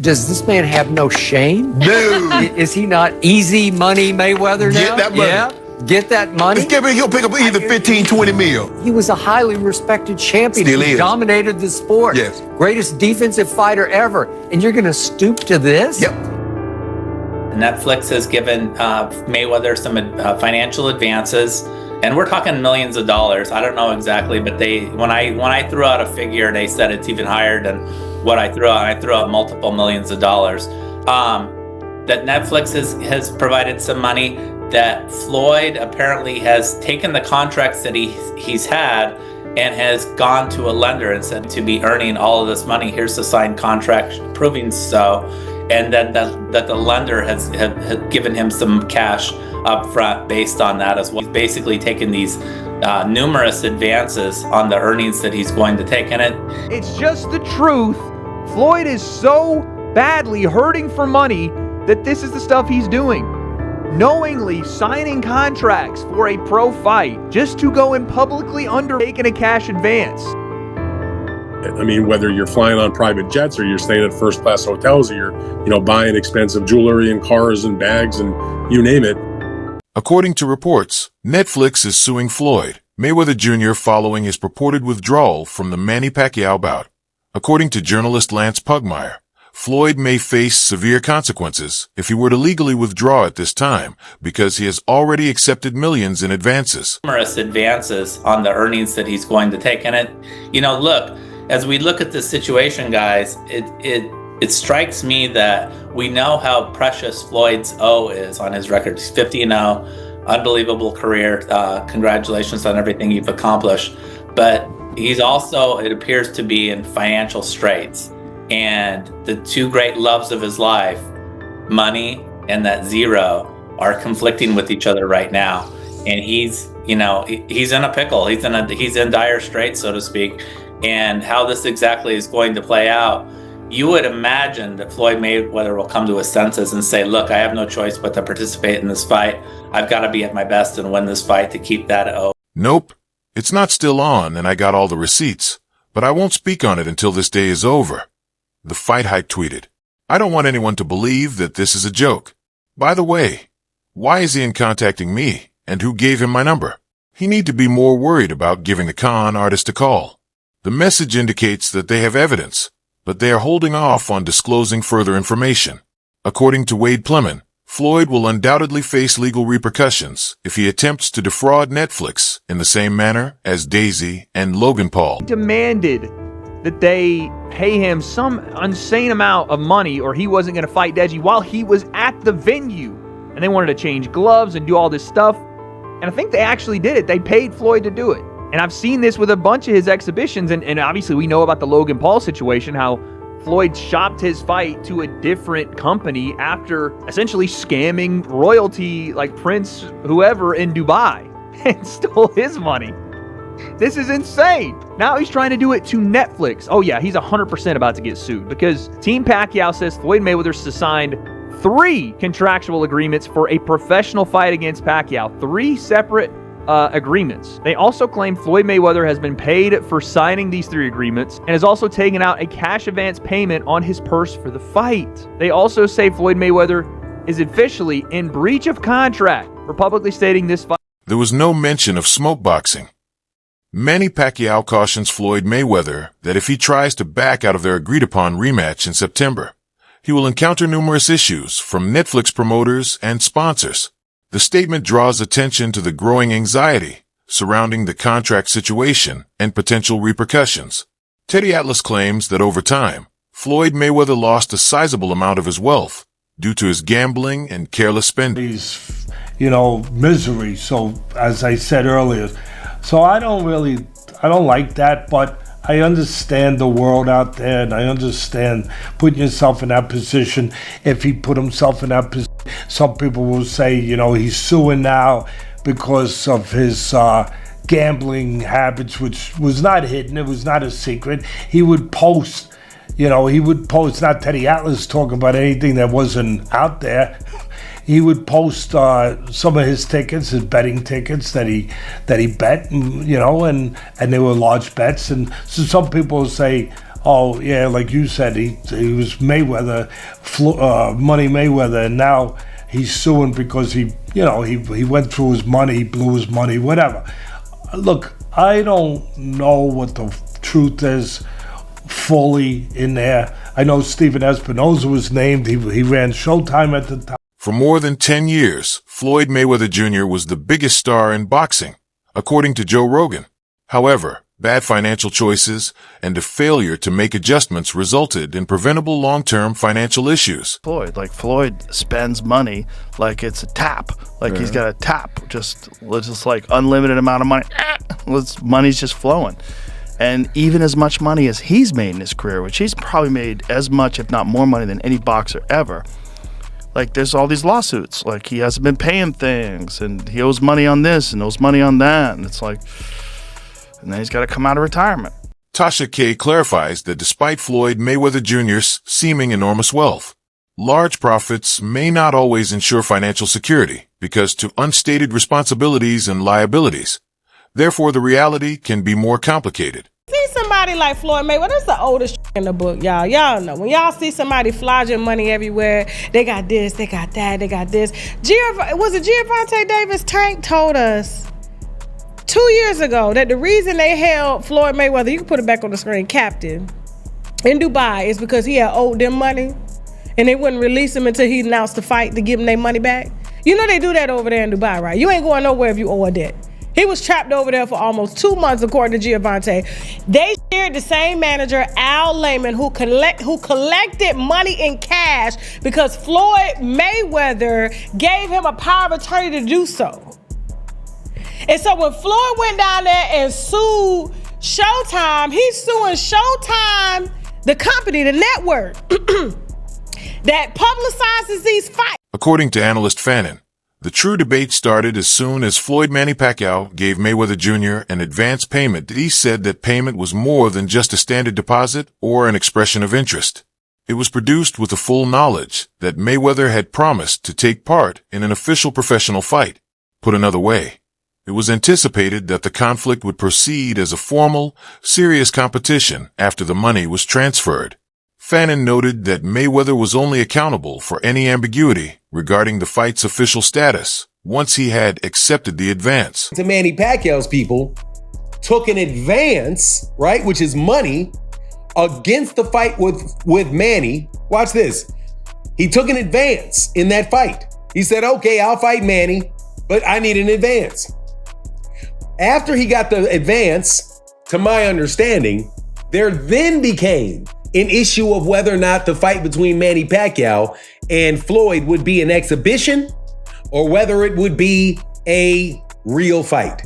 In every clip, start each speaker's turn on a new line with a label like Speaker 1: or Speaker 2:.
Speaker 1: Does this man have no shame?
Speaker 2: No.
Speaker 1: Is he not easy money Mayweather now?
Speaker 2: Get that money.
Speaker 1: Yeah. Get that money.
Speaker 2: He'll pick up either 15, 20 mil.
Speaker 1: He was a highly respected champion.
Speaker 2: Still
Speaker 1: He
Speaker 2: is.
Speaker 1: dominated the sport.
Speaker 2: Yes.
Speaker 1: Greatest defensive fighter ever. And you're going to stoop to this?
Speaker 2: Yep.
Speaker 3: Netflix has given Mayweather some financial advances, and we're talking millions of dollars. I don't know exactly, but when I threw out a figure, they said it's even higher than what I threw out. I threw out multiple millions of dollars. That Netflix has provided some money. That Floyd apparently has taken the contracts that he's had and has gone to a lender and said to be earning all of this money, here's the signed contract proving so, and then that the lender has given him some cash up front based on that as well. He's basically taken these numerous advances on the earnings that he's going to take, and
Speaker 4: it's just the truth. Floyd is so badly hurting for money that this is the stuff he's doing. Knowingly signing contracts for a pro fight just to go and publicly undertaking a cash advance.
Speaker 5: I mean, whether you're flying on private jets or you're staying at first-class hotels or you're, buying expensive jewelry and cars and bags and you name it.
Speaker 6: According to reports, Netflix is suing Floyd Mayweather Jr. following his purported withdrawal from the Manny Pacquiao bout. According to journalist Lance Pugmire, Floyd may face severe consequences if he were to legally withdraw at this time because he has already accepted millions in advances.
Speaker 3: Numerous advances on the earnings that he's going to take. And look, as we look at this situation, guys, it strikes me that we know how precious Floyd's O is on his record. He's 50-0, unbelievable career. Congratulations on everything you've accomplished. But he's also, it appears to be in financial straits. And the two great loves of his life, money and that zero, are conflicting with each other right now. And he's in a pickle. He's in dire straits, so to speak. And how this exactly is going to play out, you would imagine that Floyd Mayweather will come to his senses and say, look, I have no choice but to participate in this fight. I've got to be at my best and win this fight to keep that O.
Speaker 6: Nope, it's not still on and I got all the receipts, but I won't speak on it until this day is over. The Fight Hype tweeted, I don't want anyone to believe that this is a joke. By the way, why is he in contacting me, and who gave him my number? He need to be more worried about giving the con artist a call. The message indicates that they have evidence, but they are holding off on disclosing further information. According to Wade Plemon, Floyd will undoubtedly face legal repercussions if he attempts to defraud Netflix in the same manner as Daisy and Logan Paul.
Speaker 4: Demanded that they pay him some insane amount of money or he wasn't going to fight Deji while he was at the venue. And they wanted to change gloves and do all this stuff. And I think they actually did it. They paid Floyd to do it. And I've seen this with a bunch of his exhibitions. And obviously we know about the Logan Paul situation, how Floyd shopped his fight to a different company after essentially scamming royalty like Prince whoever in Dubai and stole his money. This is insane. Now he's trying to do it to Netflix. Oh yeah, he's 100% about to get sued because Team Pacquiao says Floyd Mayweather signed 3 contractual agreements for a professional fight against Pacquiao. 3 separate agreements. They also claim Floyd Mayweather has been paid for signing these 3 agreements and has also taken out a cash advance payment on his purse for the fight. They also say Floyd Mayweather is officially in breach of contract for publicly stating this fight.
Speaker 6: There was no mention of smoke boxing. Manny Pacquiao cautions Floyd Mayweather that if he tries to back out of their agreed-upon rematch in September, he will encounter numerous issues from Netflix promoters and sponsors. The statement draws attention to the growing anxiety surrounding the contract situation and potential repercussions. Teddy Atlas claims that over time, Floyd Mayweather lost a sizable amount of his wealth due to his gambling and careless spending.
Speaker 7: He's, misery. So, as I said earlier, so I don't like that, but I understand the world out there, and I understand putting yourself in that position. If he put himself in that position, some people will say, he's suing now because of his gambling habits, which was not hidden. It was not a secret. He would post, not Teddy Atlas talking about anything that wasn't out there. He would post some of his tickets, his betting tickets that he bet, and they were large bets. And so some people say, oh yeah, like you said, he was Mayweather, Money Mayweather, and now he's suing because he went through his money, he blew his money, whatever. Look, I don't know what the truth is fully in there. I know Stephen Espinoza was named. He ran Showtime at the time.
Speaker 6: For more than 10 years, Floyd Mayweather Jr. was the biggest star in boxing, according to Joe Rogan. However, bad financial choices and a failure to make adjustments resulted in preventable long-term financial issues.
Speaker 8: Floyd spends money like it's a tap, like he's got a tap, just like unlimited amount of money. Money's just flowing. And even as much money as he's made in his career, which he's probably made as much, if not more money than any boxer ever, like there's all these lawsuits, like he hasn't been paying things and he owes money on this and owes money on that, and it's like, and then he's got to come out of retirement.
Speaker 6: Tasha K clarifies that despite Floyd Mayweather Jr.'s seeming enormous wealth, large profits may not always ensure financial security because to unstated responsibilities and liabilities. Therefore, the reality can be more complicated.
Speaker 9: See somebody like Floyd Mayweather, that's the oldest in the book, y'all. Y'all know, when y'all see somebody flogging money everywhere, they got this, they got that, they got this. Was it Gervonta Davis? Tank told us 2 years ago that the reason they held Floyd Mayweather, you can put it back on the screen, captain, in Dubai is because he had owed them money and they wouldn't release him until he announced the fight to give them their money back. You know they do that over there in Dubai, right? You ain't going nowhere if you owe a debt. He was trapped over there for almost 2 months, according to Gervonta. They shared the same manager, Al Layman, who collected money in cash because Floyd Mayweather gave him a power of attorney to do so. And so when Floyd went down there and sued Showtime, he's suing Showtime, the company, the network, that publicizes these fights.
Speaker 6: According to analyst Fannin, the true debate started as soon as Floyd Manny Pacquiao gave Mayweather Jr. an advance payment that he said that payment was more than just a standard deposit or an expression of interest. It was produced with the full knowledge that Mayweather had promised to take part in an official professional fight. Put another way, it was anticipated that the conflict would proceed as a formal, serious competition after the money was transferred. Fannin noted that Mayweather was only accountable for any ambiguity regarding the fight's official status once he had accepted the advance.
Speaker 10: To Manny Pacquiao's people, took an advance, right, which is money, against the fight with Manny. Watch this. He took an advance in that fight. He said, okay, I'll fight Manny, but I need an advance. After he got the advance, to my understanding, there then became an issue of whether or not the fight between Manny Pacquiao and Floyd would be an exhibition or whether it would be a real fight.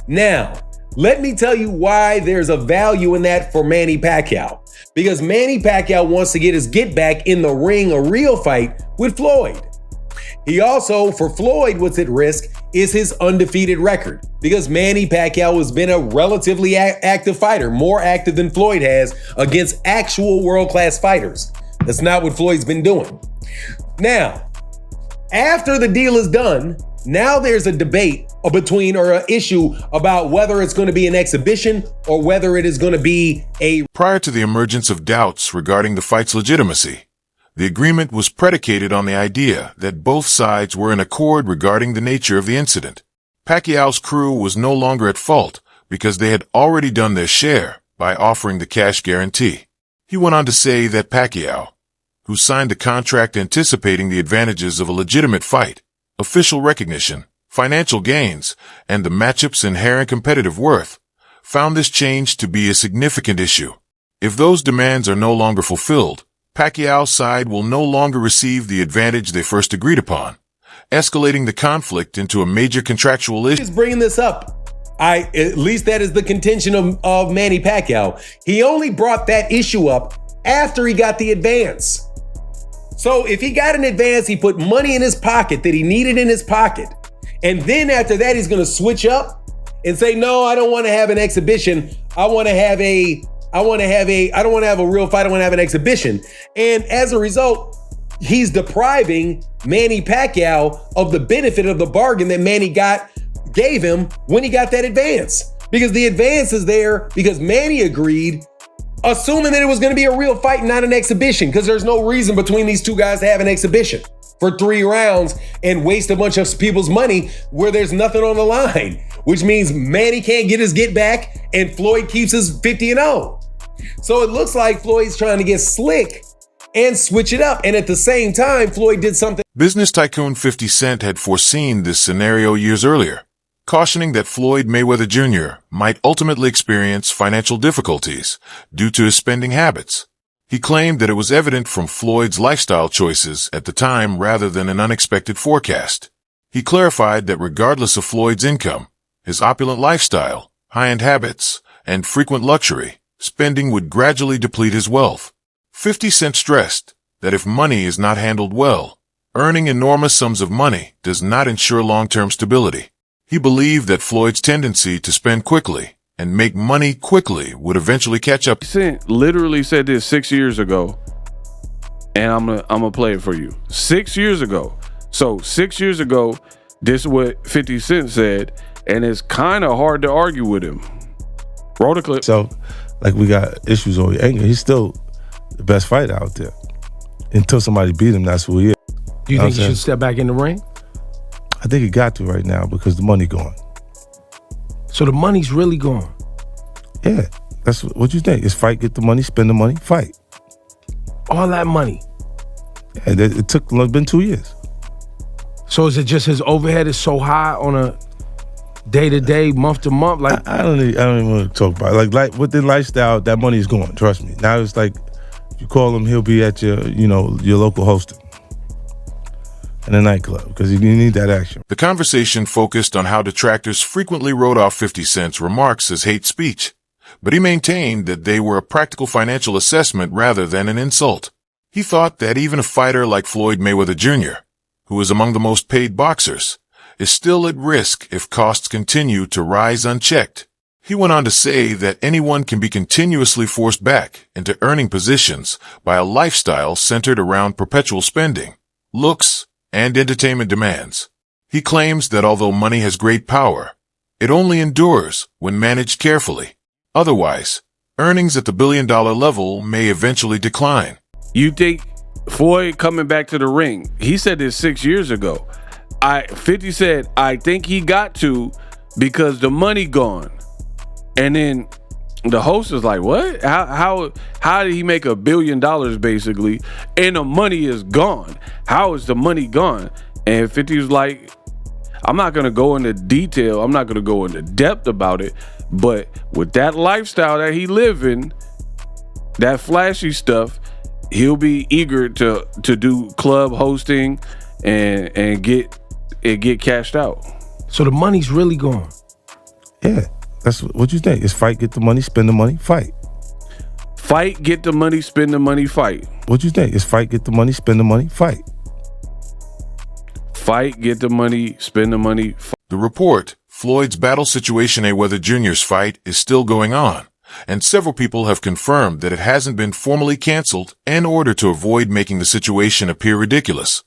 Speaker 10: Now, let me tell you why there's a value in that for Manny Pacquiao. Because Manny Pacquiao wants to get his get back in the ring, a real fight with Floyd. He also, for Floyd, what's at risk is his undefeated record, because Manny Pacquiao has been a relatively active fighter, more active than Floyd has against actual world-class fighters. That's not what Floyd's been doing. Now, after the deal is done, now there's a debate between, or an issue about whether it's going to be an exhibition or whether it is going to be a...
Speaker 6: Prior to the emergence of doubts regarding the fight's legitimacy, the agreement was predicated on the idea that both sides were in accord regarding the nature of the incident. Pacquiao's crew was no longer at fault because they had already done their share by offering the cash guarantee. He went on to say that Pacquiao, who signed a contract anticipating the advantages of a legitimate fight, official recognition, financial gains, and the matchup's inherent competitive worth, found this change to be a significant issue. If those demands are no longer fulfilled, Pacquiao's side will no longer receive the advantage they first agreed upon, escalating the conflict into a major contractual issue.
Speaker 10: Just bringing this up. At least that is the contention of Manny Pacquiao. He only brought that issue up after he got the advance. So if he got an advance, he put money in his pocket that he needed in his pocket. And then after that, he's going to switch up and say, no, I don't want to have an exhibition. I don't want to have a real fight. I want to have an exhibition. And as a result, he's depriving Manny Pacquiao of the benefit of the bargain that Manny gave him when he got that advance. Because the advance is there because Manny agreed assuming that it was going to be a real fight and not an exhibition, because there's no reason between these two guys to have an exhibition for 3 rounds and waste a bunch of people's money where there's nothing on the line, which means Manny can't get his get back and Floyd keeps his 50-0. So it looks like Floyd's trying to get slick and switch it up. And at the same time, Floyd did something.
Speaker 6: Business tycoon 50 Cent had foreseen this scenario years earlier, cautioning that Floyd Mayweather Jr. might ultimately experience financial difficulties due to his spending habits. He claimed that it was evident from Floyd's lifestyle choices at the time rather than an unexpected forecast. He clarified that regardless of Floyd's income, his opulent lifestyle, high-end habits, and frequent luxury, spending would gradually deplete his wealth. 50 Cent stressed that if money is not handled well, earning enormous sums of money does not ensure long-term stability. He believed that Floyd's tendency to spend quickly and make money quickly would eventually catch up.
Speaker 11: Cent literally said this 6 years ago, and I'm gonna play it for you. 6 years ago. So 6 years ago, this is what 50 Cent said, and it's kind of hard to argue with him. Roll the clip.
Speaker 7: So, like, we got issues over anger. He's still the best fighter out there. Until somebody beat him, that's who he is.
Speaker 12: Do you think he should step back in the ring?
Speaker 7: I think he got to right now because the money gone.
Speaker 12: So the money's really gone?
Speaker 7: Yeah, that's what you think. It's fight, get the money, spend the money, fight.
Speaker 12: All that money?
Speaker 7: Yeah, it took been 2 years.
Speaker 12: So is it just his overhead is so high on a day-to-day, month-to-month? Like
Speaker 7: I don't even want to talk about it. Like with the lifestyle, that money is gone, trust me. Now it's like, if you call him, he'll be at your local hosting in a nightclub because you need that action.
Speaker 6: The conversation focused on how detractors frequently wrote off 50 Cent's remarks as hate speech, but he maintained that they were a practical financial assessment rather than an insult. He thought that even a fighter like Floyd Mayweather Jr., who is among the most paid boxers, is still at risk if costs continue to rise unchecked. He went on to say that anyone can be continuously forced back into earning positions by a lifestyle centered around perpetual spending, looks, and entertainment demands. He claims that although money has great power, it only endures when managed carefully. Otherwise, earnings at the billion-dollar level may eventually decline.
Speaker 11: You think Floyd coming back to the ring, he said this 6 years ago. 50 said, I think he got to because the money gone. And then the host is like, what? How did he make $1 billion basically and the money is gone? How is the money gone? And 50 was like, I'm not going to go into detail. I'm not going to go into depth about it. But with that lifestyle that he live in, that flashy stuff, he'll be eager to do club hosting and get cashed out.
Speaker 12: So the money's really gone?
Speaker 7: Yeah. That's what you think. It's fight, get the money, spend the money, fight.
Speaker 11: Fight, get the money, spend the money, fight.
Speaker 7: What you think? It's fight, get the money, spend the money, fight.
Speaker 11: Fight, get the money, spend the money, fight.
Speaker 6: The report, Floyd's battle situation Mayweather Jr.'s fight, is still going on, and several people have confirmed that it hasn't been formally canceled in order to avoid making the situation appear ridiculous.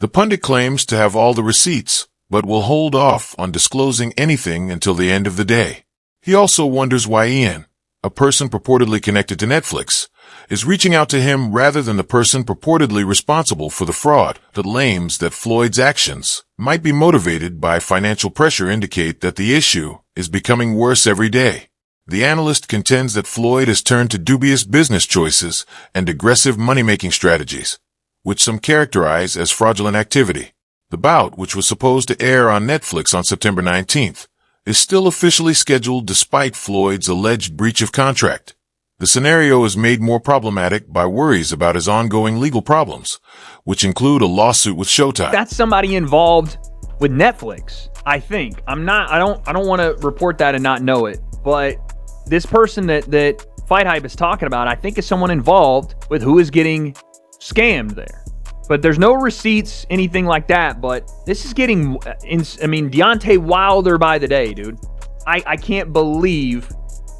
Speaker 6: The pundit claims to have all the receipts, but will hold off on disclosing anything until the end of the day. He also wonders why Ian, a person purportedly connected to Netflix, is reaching out to him rather than the person purportedly responsible for the fraud. The claims that Floyd's actions might be motivated by financial pressure indicate that the issue is becoming worse every day. The analyst contends that Floyd has turned to dubious business choices and aggressive money-making strategies, which some characterize as fraudulent activity. The bout, which was supposed to air on Netflix on September 19th, is still officially scheduled despite Floyd's alleged breach of contract. The scenario is made more problematic by worries about his ongoing legal problems, which include a lawsuit with Showtime.
Speaker 4: That's somebody involved with Netflix, I think. I don't want to report that and not know it, but this person that Fight Hype is talking about, I think is someone involved with who is getting scammed there. But there's no receipts, anything like that. But this is getting, Deontay Wilder by the day, dude. I can't believe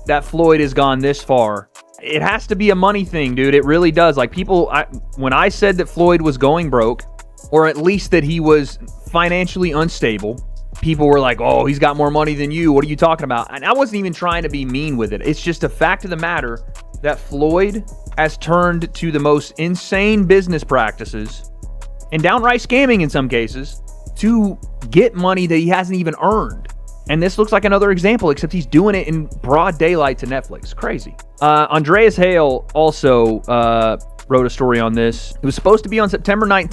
Speaker 4: that Floyd has gone this far. It has to be a money thing, dude. It really does. Like when I said that Floyd was going broke, or at least that he was financially unstable, people were like, oh, he's got more money than you. What are you talking about? And I wasn't even trying to be mean with it. It's just a fact of the matter that Floyd has turned to the most insane business practices and downright scamming in some cases to get money that he hasn't even earned. And this looks like another example, except he's doing it in broad daylight to Netflix. Crazy. Andreas Hale also wrote a story on this. It was supposed to be on September 19th.